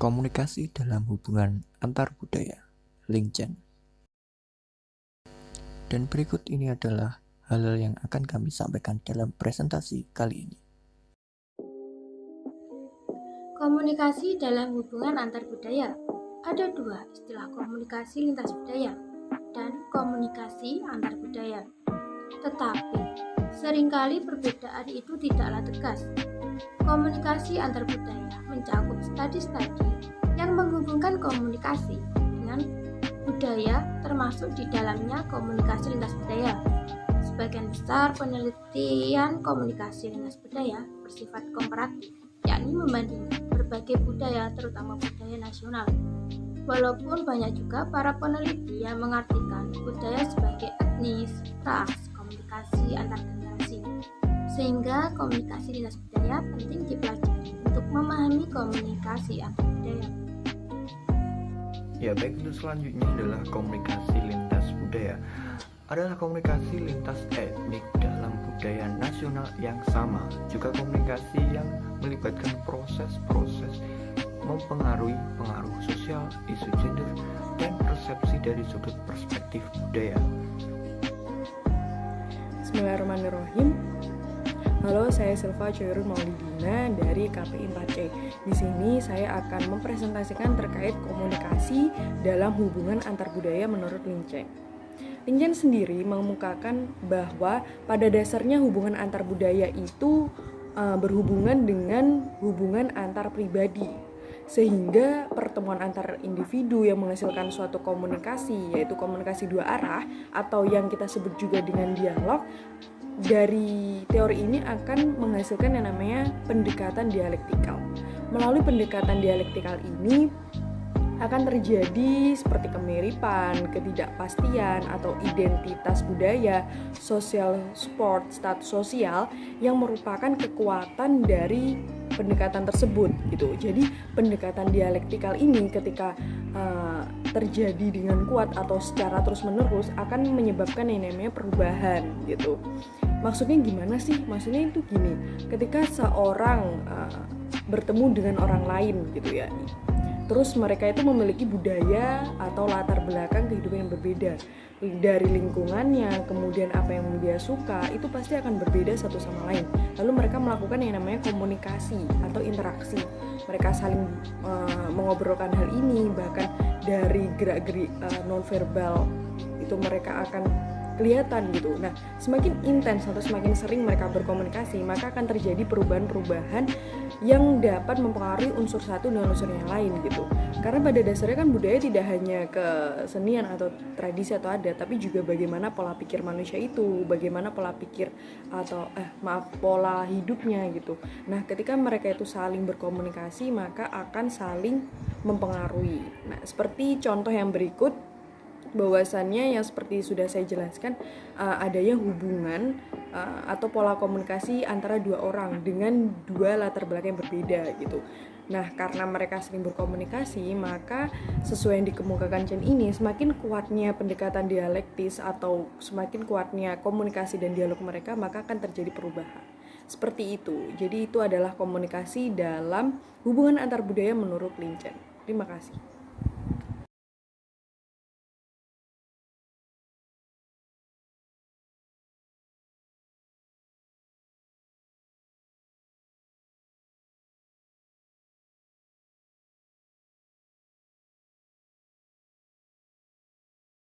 Komunikasi dalam hubungan antar budaya, Lingchen. Dan berikut ini adalah hal-hal yang akan kami sampaikan dalam presentasi kali ini. Komunikasi dalam hubungan antar budaya. Ada dua istilah komunikasi lintas budaya dan komunikasi antar budaya. Tetapi, seringkali perbedaan itu tidaklah tegas. Komunikasi antar budaya mencakup studi-studi yang menghubungkan komunikasi dengan budaya, termasuk di dalamnya komunikasi lintas budaya. Sebagian besar penelitian komunikasi lintas budaya bersifat komparatif, yakni membandingkan berbagai budaya, terutama budaya nasional. Walaupun banyak juga para peneliti yang mengartikan budaya sebagai etnis, ras, komunikasi antar generasi. Sehingga komunikasi lintas budaya penting dipelajari untuk memahami komunikasi antar budaya. Ya, baik, untuk selanjutnya adalah komunikasi lintas budaya. Adalah komunikasi lintas etnik dalam budaya nasional yang sama, juga komunikasi yang melibatkan proses-proses mempengaruhi pengaruh sosial, isu gender, dan persepsi dari sudut perspektif budaya. Bismillahirrahmanirrahim. Halo, saya Silva Coyrun Maulidina dari KPI 4C. Di sini saya akan mempresentasikan terkait komunikasi dalam hubungan antar budaya menurut Lingchen. Lingchen sendiri mengemukakan bahwa pada dasarnya hubungan antar budaya itu berhubungan dengan hubungan antar pribadi, sehingga pertemuan antar individu yang menghasilkan suatu komunikasi, yaitu komunikasi dua arah atau yang kita sebut juga dengan dialog. Dari teori ini akan menghasilkan yang namanya pendekatan dialektikal. Melalui pendekatan dialektikal ini akan terjadi seperti kemiripan, ketidakpastian atau identitas budaya, social support, status sosial yang merupakan kekuatan dari pendekatan tersebut gitu. Jadi pendekatan dialektikal ini ketika terjadi dengan kuat atau secara terus-menerus akan menyebabkan yang namanya perubahan gitu. Maksudnya gimana sih? Maksudnya itu gini, ketika seorang bertemu dengan orang lain gitu ya, terus mereka itu memiliki budaya atau latar belakang kehidupan yang berbeda. Dari lingkungannya, kemudian apa yang dia suka, itu pasti akan berbeda satu sama lain. Lalu mereka melakukan yang namanya komunikasi atau interaksi. Mereka saling mengobrolkan hal ini, bahkan dari gerak-gerik nonverbal itu mereka akan kelihatan gitu. Nah, semakin intens atau semakin sering mereka berkomunikasi, maka akan terjadi perubahan-perubahan yang dapat mempengaruhi unsur satu dan unsur yang lain gitu. Karena pada dasarnya kan budaya tidak hanya kesenian atau tradisi atau adat, tapi juga bagaimana pola pikir manusia itu, bagaimana pola pikir atau pola hidupnya gitu. Nah, ketika mereka itu saling berkomunikasi, maka akan saling mempengaruhi. Nah, seperti contoh yang berikut, bahwasannya yang seperti sudah saya jelaskan, adanya hubungan atau pola komunikasi antara dua orang dengan dua latar belakang yang berbeda gitu. Nah, karena mereka sering berkomunikasi, maka sesuai yang dikemukakan Chen ini, semakin kuatnya pendekatan dialektis atau semakin kuatnya komunikasi dan dialog mereka, maka akan terjadi perubahan. Seperti itu. Jadi itu adalah komunikasi dalam hubungan antar budaya menurut Lingchen. Terima kasih.